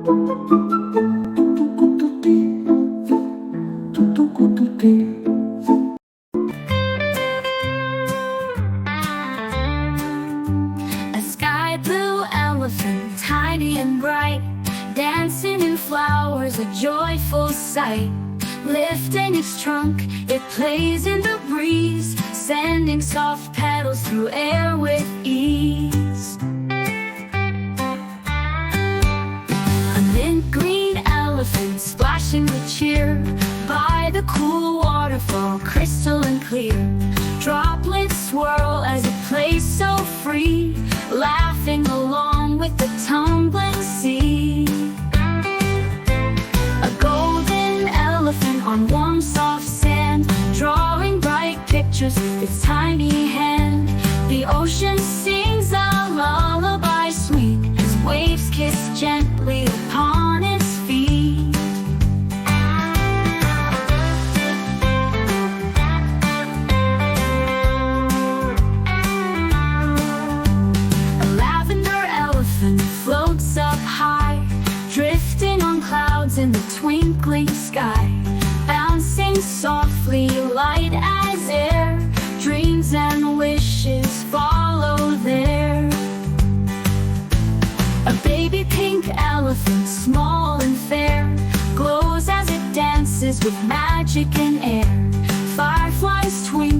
A sky blue elephant, tiny and bright, dancing in flowers, a joyful sight. Lifting its trunk, it plays in the breeze, sending soft petals through air with ease. A mint green elephant splashing with cheer by the cool waterfall, crystal and clear. Droplets swirl as it plays so free, laughing along with the tumbling sea. A golden elephant on warm soft sand, drawing bright pictures with its tiny hand. The ocean sings a lullaby sweet as waves kiss gently upon its feet. A lavender elephant floats up high, drifting on clouds in the twinkling sky. Bouncing softly, light as air, dreams and wishes follow there. A baby pink elephant, small and fair, glows as it dances with magic and air. Fireflies twinkle